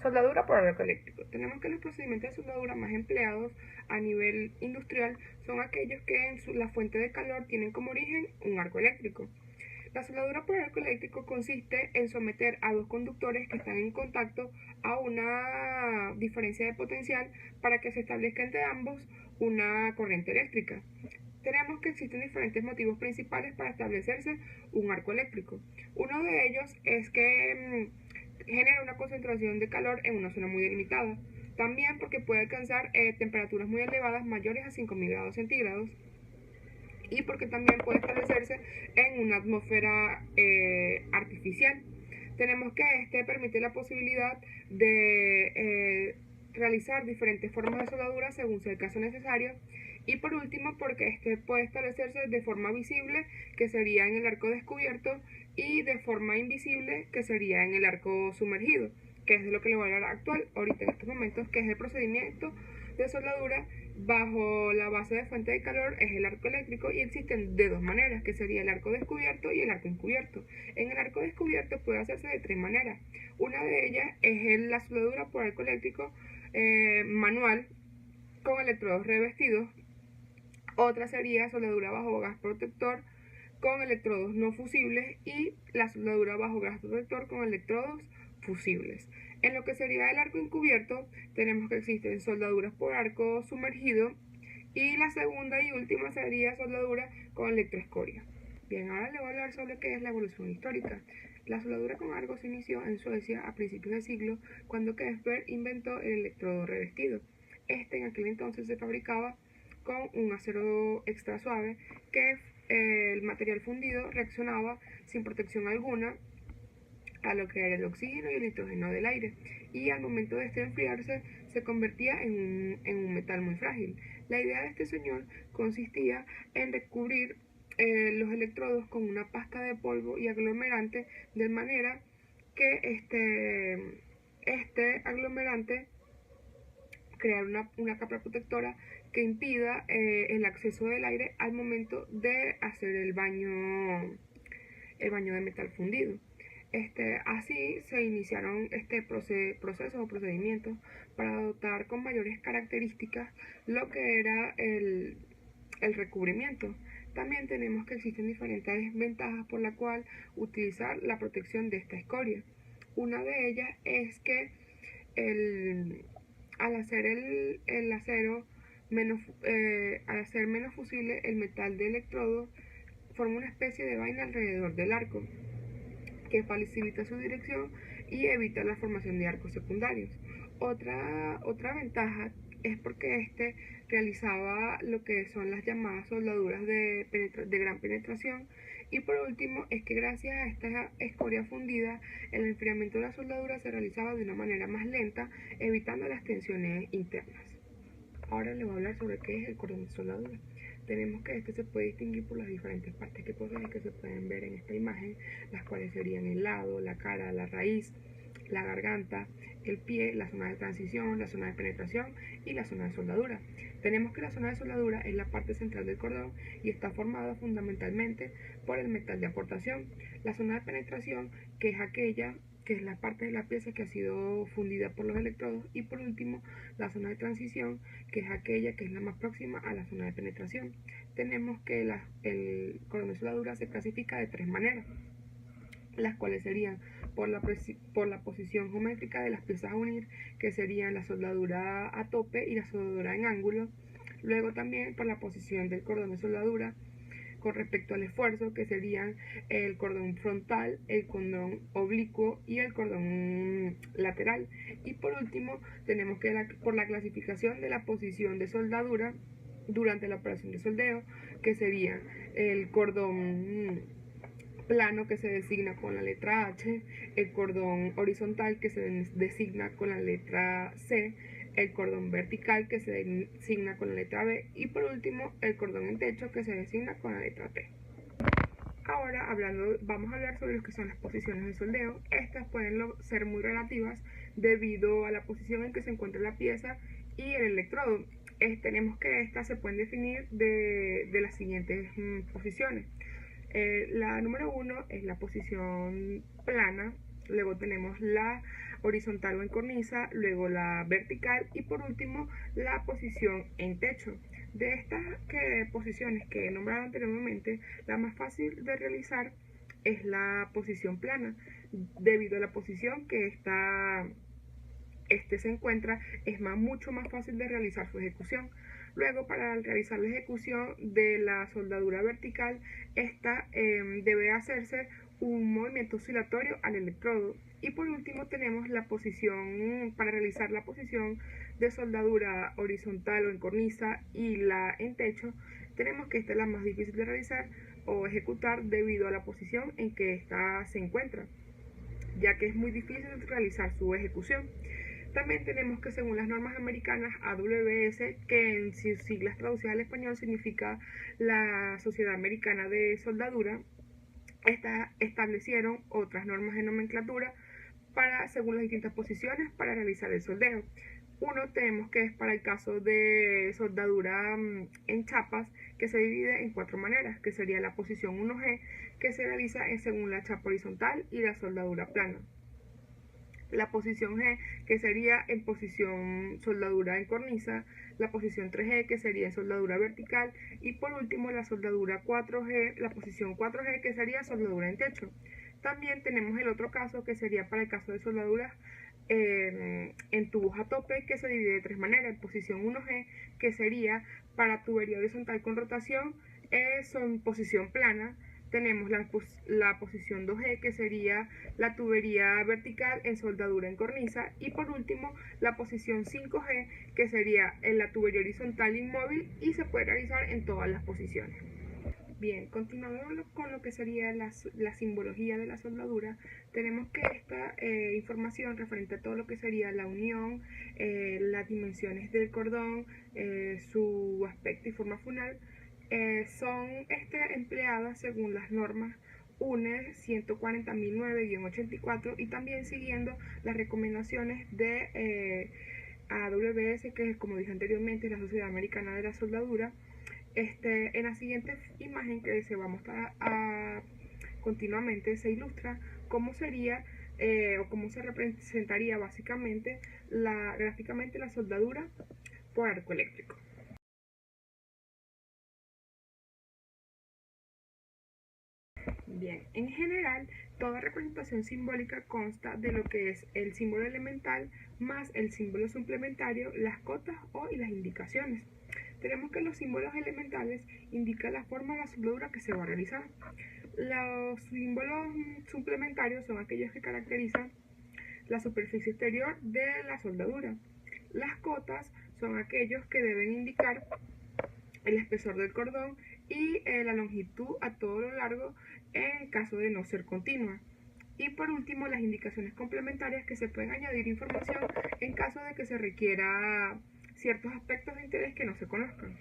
Soldadura por arco eléctrico. Tenemos que los procedimientos de soldadura más empleados a nivel industrial son aquellos que en la fuente de calor tienen como origen un arco eléctrico. La soldadura por arco eléctrico consiste en someter a dos conductores que están en contacto a una diferencia de potencial para que se establezca entre ambos una corriente eléctrica. Tenemos que existen diferentes motivos principales para establecerse un arco eléctrico. Uno de ellos es que genera una concentración de calor en una zona muy delimitada. También porque puede alcanzar temperaturas muy elevadas, mayores a 5000 grados centígrados. Y porque también puede establecerse en una atmósfera artificial. Tenemos que permite la posibilidad de realizar diferentes formas de soldadura según sea el caso necesario. Y por último, porque puede establecerse de forma visible, que sería en el arco descubierto, y de forma invisible, que sería en el arco sumergido, que es de lo que le voy a hablar ahorita en estos momentos, que es el procedimiento de soldadura bajo la base de fuente de calor, es el arco eléctrico, y existen de dos maneras, que sería el arco descubierto y el arco encubierto. En el arco descubierto puede hacerse de tres maneras. Una de ellas es la soldadura por arco eléctrico manual con electrodos revestidos. Otra sería soldadura bajo gas protector con electrodos no fusibles, y la soldadura bajo gas protector con electrodos fusibles. En lo que sería el arco encubierto, tenemos que existen soldaduras por arco sumergido, y la segunda y última sería soldadura con electroescoria. Bien, ahora le voy a hablar sobre qué es la evolución histórica. La soldadura con arco se inició en Suecia a principios del siglo, cuando Kepler inventó el electrodo revestido. En aquel entonces se fabricaba con un acero extra suave que el material fundido reaccionaba sin protección alguna a lo que era el oxígeno y el nitrógeno del aire, y al momento de enfriarse se convertía en un metal muy frágil. La idea de este señor consistía en recubrir los electrodos con una pasta de polvo y aglomerante, de manera que este aglomerante crear una capa protectora que impida el acceso del aire al momento de hacer el baño de metal fundido. Así se iniciaron procesos o procedimientos para dotar con mayores características lo que era el recubrimiento. También tenemos que existen diferentes ventajas por la cual utilizar la protección de esta escoria. Una de ellas es que al hacer el acero al hacer menos fusible el metal de electrodo, forma una especie de vaina alrededor del arco que facilita su dirección y evita la formación de arcos secundarios. Otra ventaja es porque realizaba lo que son las llamadas soldaduras de gran penetración. Y por último, es que gracias a esta escoria fundida, el enfriamiento de la soldadura se realizaba de una manera más lenta, evitando las tensiones internas. Ahora les voy a hablar sobre qué es el cordón de soldadura. Tenemos que se puede distinguir por las diferentes partes que posee, que se pueden ver en esta imagen, las cuales serían el lado, la cara, la raíz, la garganta, el pie, la zona de transición, la zona de penetración y la zona de soldadura. Tenemos que la zona de soldadura es la parte central del cordón y está formada fundamentalmente por el metal de aportación. La zona de penetración, que es aquella que es la parte de la pieza que ha sido fundida por los electrodos, y por último la zona de transición, que es aquella que es la más próxima a la zona de penetración. Tenemos que el cordón de soldadura se clasifica de tres maneras, las cuales serían por la posición geométrica de las piezas a unir, que serían la soldadura a tope y la soldadura en ángulo. Luego también por la posición del cordón de soldadura con respecto al esfuerzo, que serían el cordón frontal, el cordón oblicuo y el cordón lateral. Y por último tenemos que por la clasificación de la posición de soldadura durante la operación de soldeo, que sería el cordón plano, que se designa con la letra H, el cordón horizontal, que se designa con la letra C, el cordón vertical, que se designa con la letra B, y por último el cordón en techo, que se designa con la letra T. Ahora vamos a hablar sobre lo que son las posiciones de soldeo. Estas pueden ser muy relativas debido a la posición en que se encuentra la pieza y el electrodo. Tenemos que estas se pueden definir de las siguientes posiciones. La número 1 es la posición plana. Luego tenemos la horizontal o en cornisa, luego la vertical y por último la posición en techo. De estas posiciones que he nombrado anteriormente, la más fácil de realizar es la posición plana, debido a la posición que se encuentra, es mucho más fácil de realizar su ejecución. Luego, para realizar la ejecución de la soldadura vertical, esta debe hacerse un movimiento oscilatorio al electrodo. Y por último tenemos la posición, para realizar la posición de soldadura horizontal o en cornisa y la en techo, tenemos que esta es la más difícil de realizar o ejecutar debido a la posición en que esta se encuentra, ya que es muy difícil realizar su ejecución. También tenemos que, según las normas americanas AWS, que en sus siglas traducidas al español significa la Sociedad Americana de Soldadura, establecieron otras normas de nomenclatura según las distintas posiciones para realizar el soldeo. Uno tenemos que es para el caso de soldadura en chapas, que se divide en 4 maneras, que sería la posición 1G, que se realiza según la chapa horizontal y la soldadura plana. La posición G, que sería en posición soldadura en cornisa, la posición 3G, que sería en soldadura vertical, y por último la soldadura 4G, la posición 4G, que sería soldadura en techo. También tenemos el otro caso, que sería para el caso de soldaduras en tubos a tope, que se divide de 3 maneras. En posición 1G, que sería para tubería horizontal con rotación, son posición plana. Tenemos la posición 2G, que sería la tubería vertical en soldadura en cornisa, y por último la posición 5G, que sería en la tubería horizontal inmóvil y se puede realizar en todas las posiciones. Bien, continuando con lo que sería la simbología de la soldadura, tenemos que esta información referente a todo lo que sería la unión, las dimensiones del cordón, su aspecto y forma final, son empleadas según las normas UNE 140.009-84 y también siguiendo las recomendaciones de AWS, que como dije anteriormente es la Sociedad Americana de la Soldadura. En la siguiente imagen que se va a mostrar continuamente se ilustra cómo sería o cómo se representaría básicamente gráficamente la soldadura por arco eléctrico. Bien, en general, toda representación simbólica consta de lo que es el símbolo elemental más el símbolo suplementario, las cotas y las indicaciones. Tenemos que los símbolos elementales indican la forma de la soldadura que se va a realizar. Los símbolos suplementarios son aquellos que caracterizan la superficie exterior de la soldadura. Las cotas son aquellos que deben indicar el espesor del cordón y la longitud a todo lo largo en caso de no ser continua. Y por último, las indicaciones complementarias, que se pueden añadir información en caso de que se requiera ciertos aspectos de interés que no se conozcan.